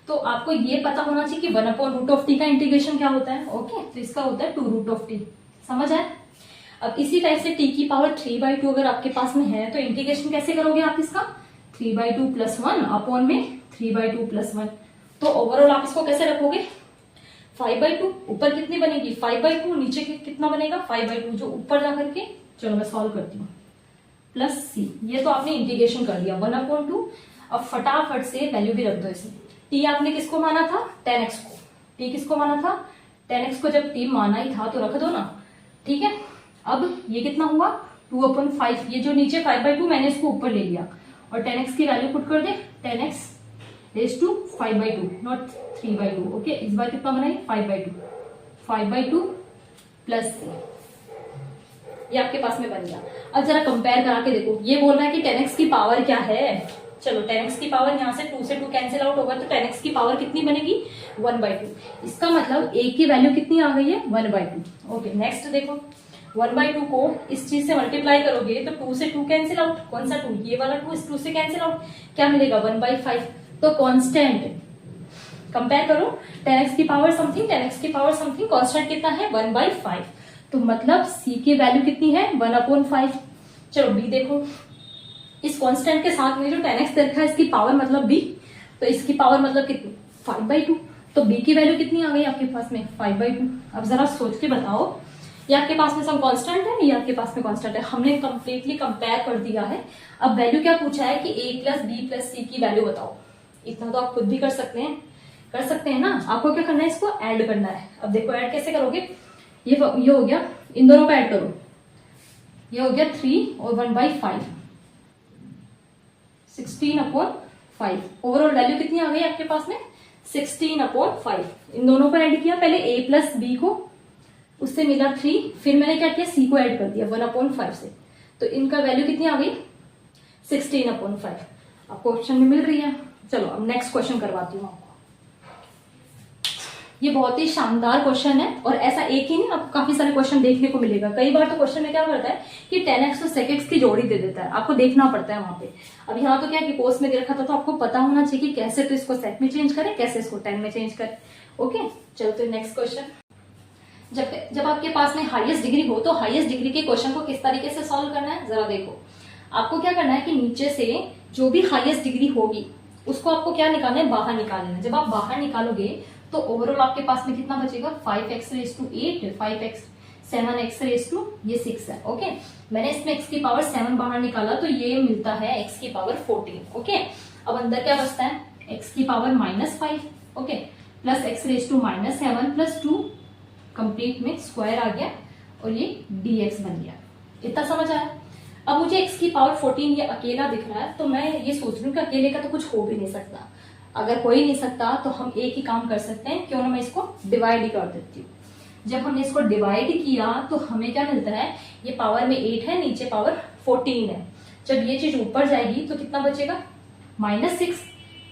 तो आपको ये पता होना चाहिए कि 1/√t का इंटीग्रेशन क्या होता है। ओके, तो इसका होता है 2√t। समझ आए। अब इसी टाइप से t की पावर 3/2 अगर आपके पास में है तो इंटीग्रेशन कैसे करोगे आप इसका, 3/2 + 1 अपॉन में 3/2 + 1। तो ओवरऑल आप इसको कैसे रखोगे, 5/2। ऊपर कितनी बनेगी, 5/2, नीचे कितना बनेगा, 5/2, जो ऊपर जाकर के, चलो मैं सॉल्व करती हूँ, प्लस c। ये तो आपने इंटीग्रेशन कर दिया 1/2। अब फटाफट से वैल्यू भी रख दो इसमें। t आपने किसको माना था, tan x को। t किसको माना था, tan x को। जब t माना ही था तो रख दो ना, ठीक है। अब ये कितना हुआ, 2/5। ये जो नीचे 5/2 मैंने इसको ऊपर ले लिया और tan x की वैल्यू पुट कर दे, tan x raise to 5/2 not 3/2। Okay, इस बार कितना बनाए 5/2 प्लस सी, ये आपके पास में बन गया। अब जरा कंपेयर करा के देखो, ये बोल रहा है कि 10x की पावर क्या है। चलो 10x की पावर यहाँ से 2 से 2 कैंसिल आउट होगा, तो 10x की पावर कितनी बनेगी 1/2। इसका मतलब a की वैल्यू कितनी आ गई है 1/2। ओके, नेक्स्ट देखो 1/2 को इस चीज से मल्टीप्लाई करोगे तो 2 से 2 कैंसिल आउट, कौन सा 2, ये वाला 2 इस 2 से कैंसिल आउट, क्या मिलेगा 1/5। तो कांस्टेंट कंपेयर करो 10x की पावर समथिंग 10x की पावर समथिंग, कांस्टेंट कितना है 1/5। तो मतलब c की वैल्यू कितनी है 1/5। चलो b देखो, इस कांस्टेंट के साथ में जो 10x रखा है इसकी पावर मतलब b, तो इसकी पावर मतलब कितनी 5/2। तो b की वैल्यू कितनी आ गई आपके पास में 5/2। अब जरा सोच के बताओ, ये आपके पास में सब कांस्टेंट है, ये आपके पास में कांस्टेंट है, हमने कंप्लीटली कंपेयर कर दिया है। अब वैल्यू क्या पूछा है कि a प्लस बी प्लस सी की वैल्यू बताओ। इतना तो आप खुद भी कर सकते हैं ना। आपको क्या करना है, इसको ऐड करना है। अब देखो ऐड कैसे करोगे, ये हो गया, इन दोनों को ऐड करो, ये हो गया 3 और 1/5 16/5। ओवरऑल वैल्यू कितनी आ गई आपके पास में 16/5। इन दोनों को ऐड किया, पहले a प्लस बी को, उससे मिला 3, फिर मैंने क्या किया c को ऐड कर दिया 1/5 से, तो इनका वैल्यू कितनी आ गई 16/5। आपको ऑप्शन में मिल रही है। चलो अब नेक्स्ट क्वेश्चन करवाती हूँ आपको। ये बहुत ही शानदार क्वेश्चन है, और ऐसा एक ही नहीं, आपको काफी सारे क्वेश्चन देखने को मिलेगा। कई बार तो क्वेश्चन में क्या करता है कि 10x और sec x की जोड़ी दे देता है, आपको देखना पड़ता है वहां पे। अब यहाँ तो क्या कि कोर्स में दे रखा था, तो आपको पता होना चाहिए कि कैसे तो इसको सेक में चेंज करें, कैसे इसको 10 में चेंज करें। ओके, चलो तो नेक्स्ट क्वेश्चन। जब आपके पास में हाईएस्ट डिग्री हो, तो हाईएस्ट डिग्री के क्वेश्चन को किस तरीके से सॉल्व करना है जरा देखो। आपको क्या करना है कि नीचे से जो भी हाईएस्ट डिग्री होगी उसको आपको क्या निकालना है, बाहर निकाल लेना। जब आप बाहर निकालोगे तो ओवरऑल आपके पास में कितना बचेगा 5x raise to 8, 5x 7x raise to ये 6 है। ओके, मैंने इसमें x की पावर 7 बाहर निकाला, तो ये मिलता है x की पावर 14। ओके, अब अंदर क्या बचता है x की power -5, okay, plus x raise to -7 plus 2, complete में स्क्वायर आ गया और ये dx बन गया। इतना समझ आया। अब मुझे x की पावर 14 ये अकेला दिख रहा है, तो मैं ये सोच रही हूँ कि अकेले का तो कुछ हो भी नहीं सकता। अगर हो ही नहीं सकता तो हम एक ही काम कर सकते हैं, क्यों ना मैं इसको डिवाइड ही कर देती हूँ। जब हमने इसको डिवाइड किया तो हमें क्या मिलता है, ये पावर में 8 है, नीचे पावर 14 है। जब ये चीज ऊपर जाएगी तो कितना बचेगा -6।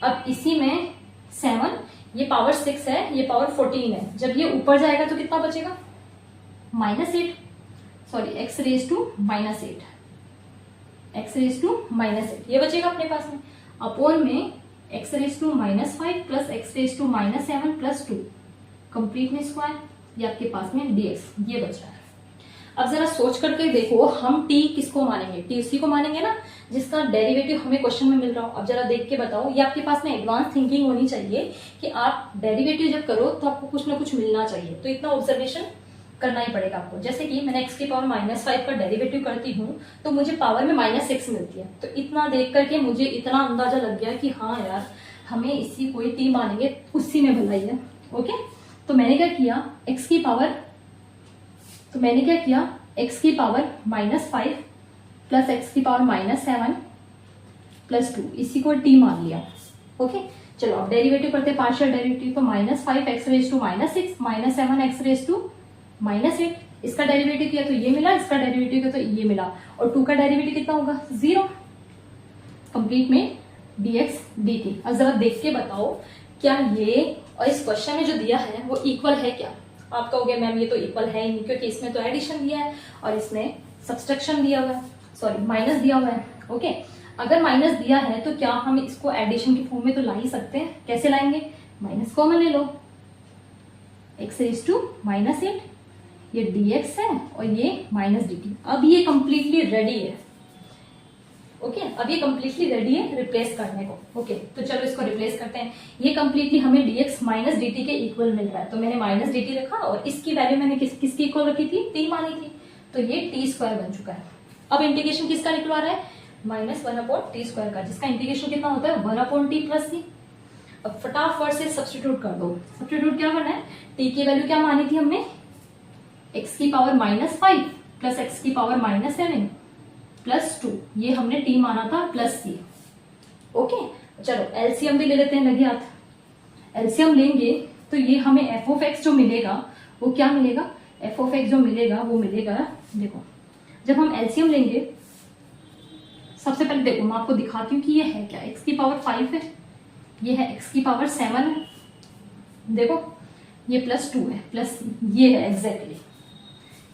अब इसी में 7, ये पावर 6 है, ये पावर 14 है, जब ये ऊपर जाएगा तो कितना बचेगा -8, sorry x raise to -8, x raise to -8 ये बचेगा अपने पास में, अपॉन में x raise to -5 plus x raise to -7 plus 2, complete में स्क्वायर, ये आपके पास में dx ये बच रहा है। अब जरा सोच करके देखो, हम t किसको मानेंगे, t उसी को मानेंगे ना जिसका डेरिवेटिव हमें क्वेश्चन में मिल रहा हो। अब जरा देख के बताओ, ये आपके पास में एडवांस थिंकिंग होनी चाहिए कि आप डेरिवेटिव जब करो तो आपको कुछ ना कुछ मिलना चाहिए, तो इतना ऑब्जर्वेशन करना ही पड़ेगा आपको। जैसे कि मैंने x की पावर -5 का डेरिवेटिव करती हूँ तो मुझे पावर में -6 मिलती है, तो इतना देख करके मुझे इतना अंदाजा लग गया कि हाँ यार हमें इसी कोई टी मानेंगे, उसी में भलाई है। ओके, तो मैंने क्या किया x की पावर -5 प्लस x की पावर -7 प्लस 2 इसी को टी मान लिया। ओके, चलो अब डेरिवेटिव करते हैं, पार्शियल डेरिवेटिव। तो -5x raise to -6 -7x raise to -8, इसका डेरिवेटिव किया तो ये मिला, इसका डेरिवेटिव किया तो ये मिला, और 2 का डेरिवेटिव कितना होगा 0, कंप्लीट में dx dt। अब जरा देख के बताओ क्या ये और इस क्वेश्चन में जो दिया है वो इक्वल है क्या। आप कहोगे मैम ये तो इक्वल है ही नहीं, क्योंकि इसमें तो एडिशन दिया है और इसमें सब्सट्रैक्शन दिया हुआ है, सॉरी माइनस दिया हुआ है। ओके, अगर माइनस दिया है तो क्या हम इसको एडिशन की फॉर्म में तो ला ही सकते हैं। कैसे लाएंगे, माइनस कॉमन ले लो, x रेज टू -8, ये dx है और ये -dt। अब ये कंप्लीटली रेडी है। ओके, अब ये कंप्लीटली रेडी है रिप्लेस करने को। ओके, तो चलो इसको रिप्लेस करते हैं। ये कंप्लीटली हमें dx -dt के इक्वल मिल रहा है, तो मैंने -dt रखा और इसकी वैल्यू मैंने किसकी इक्वल रखी थी, t मानी थी, तो ये t² बन चुका है। अब इंटीग्रेशन किसका निकलवा रहा है, -1/t² का, जिसका इंटीग्रेशन कितना होता है 1/t + c। अब फटाफट से सब्स्टिट्यूट कर दो। सब्स्टिट्यूट क्या करना है, t की वैल्यू क्या मानी थी हमने, x की पावर -5 प्लस x की पावर -7 प्लस 2, ये हमने t माना था प्लस c। ओके, चलो एलसीएम भी ले लेते हैं, लगे हाथ। एलसीएम लेंगे तो ये हमें एफ ऑफ एक्स जो मिलेगा वो क्या मिलेगा, एफ ऑफ एक्स जो मिलेगा वो मिलेगा, देखो जब हम एलसीएम लेंगे, सबसे पहले देखो मैं आपको दिखाती हूँ कि ये है क्या, एक्स की पावर 5 है, ये है एक्स की पावर 7 है, देखो ये +2 है, प्लस ये है एग्जैक्टली,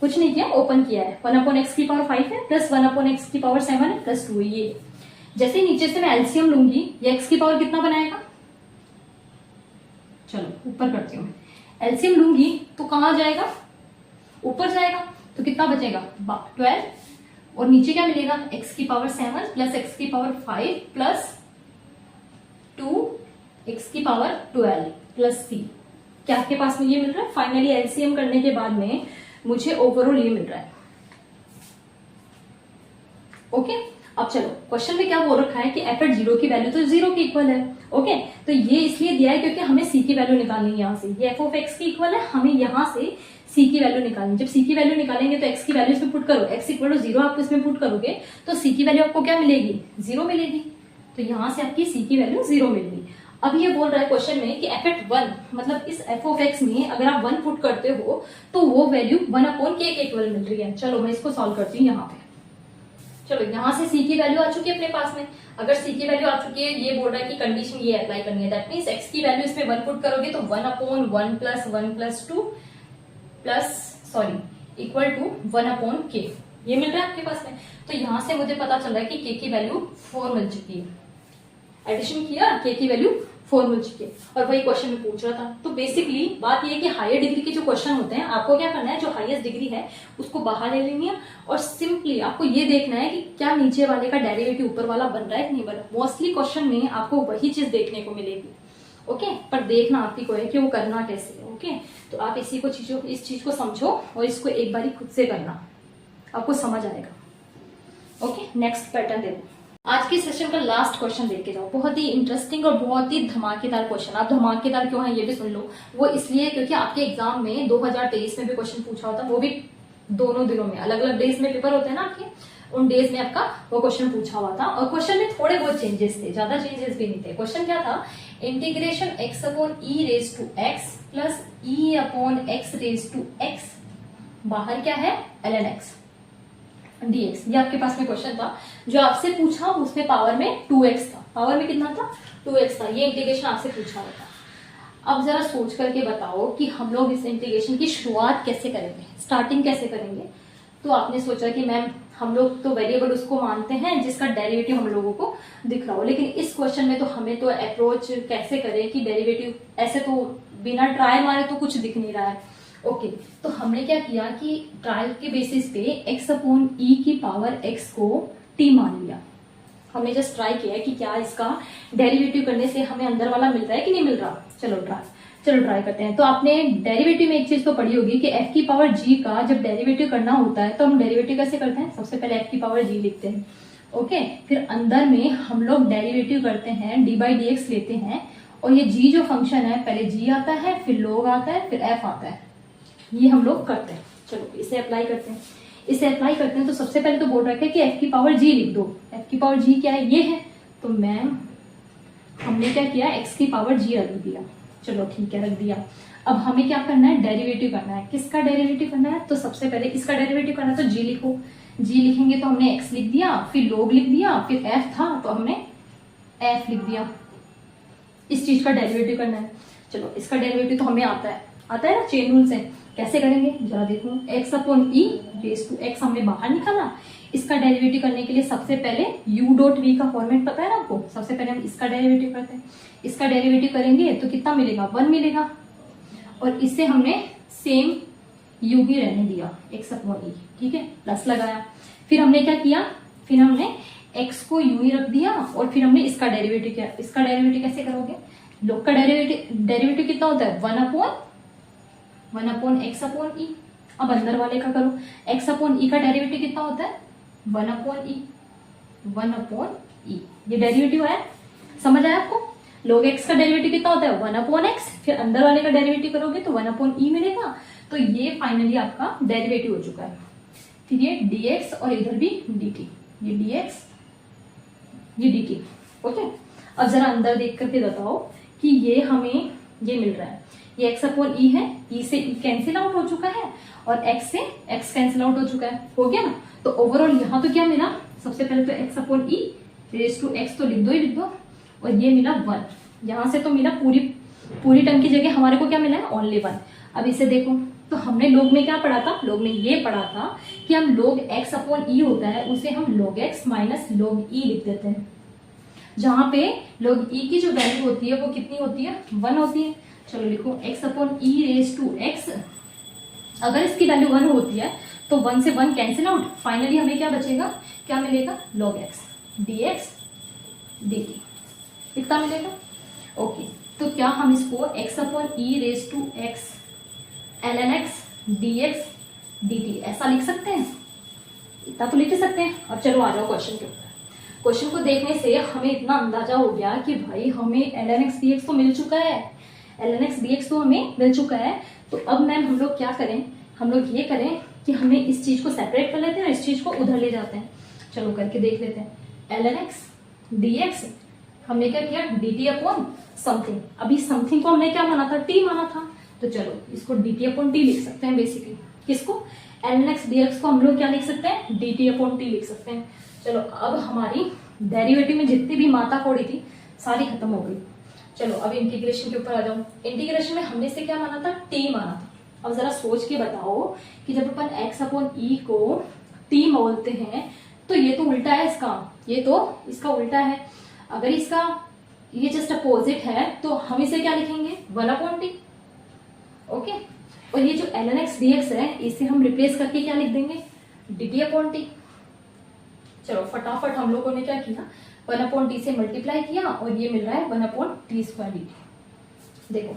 कुछ नहीं किया, ओपन किया है, 1/x की पावर 5 है प्लस 1/x की पावर 7 है प्लस 2 है ये। जैसे नीचे से मैं एलसीएम लूंगी, ये x की पावर कितना बनाएगा, चलो ऊपर करती हूँ, एलसीएम लूंगी तो कहां जाएगा, ऊपर जाएगा, तो कितना बचेगा 12, और नीचे क्या मिलेगा, x की पावर 7 प्लस x की पावर 5 प्लस 2 x की पावर 12 प्लस c। क्या आपके पास में ये मिल रहा है, फाइनली एलसीएम करने के बाद में मुझे ओवरऑल ये मिल रहा है। ओके, अब चलो क्वेश्चन में क्या बोल रखा है कि एफ एट 0 की वैल्यू तो 0 के इक्वल है। ओके, तो ये इसलिए दिया है क्योंकि हमें सी की वैल्यू निकालनी है, यहाँ से ये एफ ऑफ एक्स की इक्वल है, हमें यहाँ से सी की वैल्यू निकालनी। जब सी की वैल्यू निकालेंगे तो एक्स की वैल्यू इसमें पुट करो, एक्स इक्वल टू 0 आप इसमें पुट करोगे तो सी की वैल्यू आपको क्या मिलेगी, 0 मिलेगी, तो यहाँ से आपकी सी की वैल्यू 0 मिलेगी। अब ये बोल रहा है क्वेश्चन में कि एफ एट 1, मतलब इस एफ ऑफ एक्स में अगर आप 1 पुट करते हो तो वो वैल्यू 1/k के इक्वल मिल रही है। चलो मैं इसको सॉल्व करती हूँ यहाँ पे। चलो यहाँ से सी की वैल्यू आ चुकी है अपने पास में, अगर सी की वैल्यू आ चुकी है, ये बोल रहा है कि कंडीशन ये अप्लाई करनी है, दैट मींस एक्स की वैल्यू इसमें 1 पुट करोगे तो 1/1 plus 1 plus 2 plus equal to 1/k, ये मिल रहा है आपके पास में। तो यहाँ से मुझे पता चल रहा है कि k की वैल्यू 4 मिल चुकी है, एडिशन किया k की वैल्यू 4 मिल चुकी है, और वही क्वेश्चन में पूछ रहा था। तो बेसिकली बात ये है कि हायर डिग्री के जो क्वेश्चन होते हैं आपको क्या करना है, जो हाईएस्ट डिग्री है उसको बाहर ले लेनी है, और सिंपली आपको ये देखना है कि क्या नीचे वाले का डेरिवेटिव ऊपर वाला बन रहा है कि नहीं बन रहा। मोस्टली क्वेश्चन में आपको वही चीज देखने को मिलेगी। ओके, पर देखना आपकी को है कि वो करना कैसे है। ओके, तो आप इस चीज को समझो और इसको एक बारी खुद से करना, आपको समझ आएगा। ओके, नेक्स्ट पैटर्न देखो। आज के सेशन का लास्ट क्वेश्चन देख के जाओ, बहुत ही इंटरेस्टिंग और बहुत ही धमाकेदार क्वेश्चन। आप धमाकेदार क्यों है ये भी सुन लो, वो इसलिए क्योंकि आपके एग्जाम में 2023 में भी क्वेश्चन पूछा होता, वो भी दोनों दिनों में, अलग अलग डेज में पेपर होते हैं ना आपके, उन डेज में आपका वो क्वेश्चन पूछा हुआ था, और क्वेश्चन में थोड़े बहुत चेंजेस थे, ज्यादा चेंजेस भी नहीं थे। क्वेश्चन क्या था, integration x upon e raise to x plus e upon x raise to x, बाहर क्या है ln x dx, ये आपके पास में क्वेश्चन था जो आपसे पूछा, उसमें पावर में 2x था, पावर में कितना था 2x था, ये इंटीग्रेशन आपसे पूछा हुआ था। अब जरा सोच करके बताओ कि हम लोग इस इंटीग्रेशन की शुरुआत कैसे करेंगे, स्टार्टिंग कैसे करेंगे। तो आपने सोचा कि मैम हम लोग तो वेरिएबल उसको मानते हैं जिसका डेरिवेटिव हम लोगों को दिख रहा हो, लेकिन इस क्वेश्चन में तो हमें तो अप्रोच कैसे करें कि डेरिवेटिव ऐसे तो बिना ट्राई मारे तो कुछ दिख नहीं रहा है। ओके, तो हमने क्या किया कि ट्रायल के बेसिस पे x अपॉन e की पावर x को t मान लिया। हमने जस्ट ट्राई किया है कि क्या इसका डेरिवेटिव करने से हमें अंदर वाला मिल रहा है कि नहीं मिल रहा। चलो ट्राई करते हैं। तो आपने डेरिवेटिव में एक चीज तो पढ़ी होगी कि f की पावर g का जब डेरिवेटिव करना होता है तो हम डेरिवेटिव कैसे करते हैं, सबसे पहले f की पावर g लिखते हैं। ओके, फिर अंदर में हम लोग डेरिवेटिव करते हैं, d/dx लेते हैं, और ये g जो फंक्शन है पहले g आता है, फिर log आता है, फिर f आता है, ये हम लोग करते हैं। चलो इसे अप्लाई करते हैं। तो सबसे पहले तो बोल रखा है कि f की पावर g लिख दो। f की पावर g क्या है, ये है, तो मैम हमने क्या किया, x की पावर g रख दिया। चलो ठीक है, रख दिया। अब हमें क्या करना है, डेरिवेटिव करना है। किसका डेरिवेटिव करना है, तो सबसे पहले इसका डेरिवेटिव करना है तो g लिखो। g लिखेंगे तो हमने x लिख दिया, फिर log लिख दिया, फिर f था तो हमने f लिख दिया। इस चीज का डेरिवेटिव करना है। चलो इसका डेरिवेटिव तो हमें आता है ना, चेन रूल से। कैसे करेंगे जरा देखो, x upon e raise to x हमने बाहर निकाला। इसका डेरिवेटिव करने के लिए सबसे पहले u डॉट v का फॉर्मेट पता है ना आपको, सबसे पहले हम इसका डेरिवेटिव करते हैं। इसका डेरिवेटिव करेंगे तो कितना मिलेगा, 1 मिलेगा, और इससे हमने सेम u ही रहने दिया, x अपॉन e, ठीक है, प्लस लगाया। फिर हमने क्या किया, फिर हमने x को u ही रख दिया, और फिर हमने इसका डेरिवेटिव किया। इसका डेरिवेटिव कैसे करोगे, log का डेरिवेटिव कितना होता है, 1 अपॉन x अपॉन e। अब अंदर वाले का करो, x अपॉन e का डेरिवेटिव कितना होता है, 1 अपॉन e। ये डेरिवेटिव है, समझ आया आपको। log x का डेरिवेटिव कितना होता है, 1 अपॉन x, फिर अंदर वाले का डेरिवेटिव करोगे तो 1 अपॉन e मिलेगा। तो ये फाइनली आपका डेरिवेटिव हो चुका है। फिर ये dx और इधर भी dt, ये dx ये dt। ओके, अब जरा अंदर देख करके बताओ कि ये हमें ये मिल रहा है, ये x अपॉन ई है, ई से ई कैंसिल आउट हो चुका है और x से x कैंसिल आउट हो चुका है, हो गया ना। तो ओवरऑल यहाँ तो क्या मिला, सबसे पहले तो x upon e raise to x तो लिख दो और ये मिला 1। यहाँ से तो मिला पूरी टर्म की जगह हमारे को क्या मिला है, ओनली 1। अब इसे देखो, तो हमने लोग में क्या पढ़ा था, लोग में ये पढ़ा था कि हम लोग x अपॉन ई होता है उसे हम log x minus log e लिख देते हैं, जहां पे log e की जो वैल्यू होती है वो कितनी होती है, 1 होती है। चलो लिखो x upon e raise to x, अगर इसकी वैल्यू 1 होती है तो 1 से 1 कैंसिल आउट, फाइनली हमें क्या बचेगा, क्या मिलेगा, log x dx dt, इतना मिलेगा। ओके, तो क्या हम इसको x upon e raise to x ln x dx dt ऐसा लिख सकते हैं, इतना तो लिख ही सकते हैं। अब चलो आ जाओ क्वेश्चन के ऊपर। क्वेश्चन को देखने से हमें इतना अंदाजा हो गया कि भाई हमें ln x dx तो मिल चुका है, ln x dx तो हमें मिल चुका है। तो अब मैम हम लोग क्या करें, हम लोग ये करें कि हमें इस चीज को सेपरेट कर लेते हैं और इस चीज को उधर ले जाते हैं। चलो करके देख लेते हैं। ln x dx हमने क्या किया, dt अपॉन समथिंग, अभी समथिंग को हमने क्या माना था, t माना था, तो चलो इसको dt अपॉन t लिख सकते हैं बेसिकली। किसको, ln x dx को हम लोग क्या लिख सकते हैं, dt अपॉन t लिख सकते हैं। चलो अब हमारी डेरिवेटिव में जितनी भी माता फोड़ी थी सारी खत्म हो गई। चलो अब इंटीग्रेशन के ऊपर आ जाओ। इंटीग्रेशन में हमने से क्या माना था, t माना था। अब जरा सोच के बताओ कि जब अपन x अपॉन e को t बोलते हैं तो ये तो उल्टा है इसका, ये तो इसका उल्टा है। अगर इसका ये जस्ट अपोजिट है तो हम इसे क्या लिखेंगे, 1 अपॉन टी। ओके, और ये जो ln x dx है इसे हम रिप्लेस करके क्या लिख देंगे, dt अपॉन टी। चलो फटाफट हम लोगों ने क्या किया, 1 अपॉन टी से मल्टीप्लाई किया और ये मिल रहा है 1 अपॉन टी स्क्वायर dt। देखो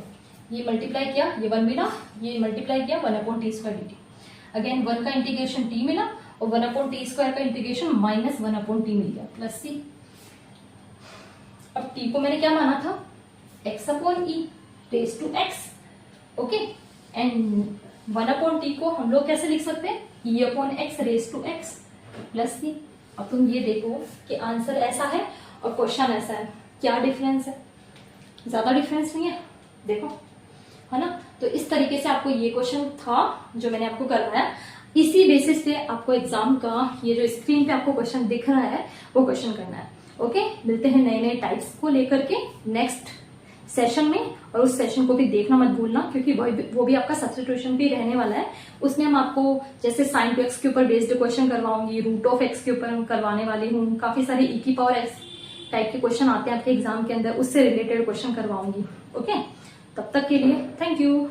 ये मल्टीप्लाई किया, ये 1 मिला, ये मल्टीप्लाई किया 1 upon T square dt। Again 1 का इंटीग्रेशन t मिला और 1 अपॉन टी स्क्वायर का इंटीग्रेशन माइनस 1 अपॉन टी मिल गया प्लस c। अब t को मैंने क्या माना था, x upon e raise to x। Okay, and 1 upon t को हम लोग कैसे लिख सकते हैं, e upon x raise to x plus c। अब तुम ये देखो कि आंसर ऐसा है और क्वेश्चन ऐसा है, क्या डिफरेंस है, ज्यादा डिफरेंस नहीं है, देखो है ना। तो इस तरीके से आपको ये क्वेश्चन था जो मैंने आपको करवाया, इसी बेसिस पे आपको एग्जाम का ये जो स्क्रीन पे आपको क्वेश्चन दिख रहा है वो क्वेश्चन करना है। ओके, मिलते हैं नए नए टाइप्स को लेकर के नेक्स्ट सेशन में, और उस सेशन को भी देखना मत भूलना क्योंकि वो भी आपका सब्स्टिट्यूशन भी रहने वाला है। उसमें हम आपको जैसे साइन टू एक्स के ऊपर बेस्ड क्वेश्चन करवाऊंगी, रूट ऑफ एक्स के ऊपर करवाने वाली हूँ, काफी सारे ई की पावर एक्स टाइप के क्वेश्चन आते हैं आपके एग्जाम के अंदर, उससे रिलेटेड क्वेश्चन करवाऊंगी। ओके, तब तक के लिए थैंक यू।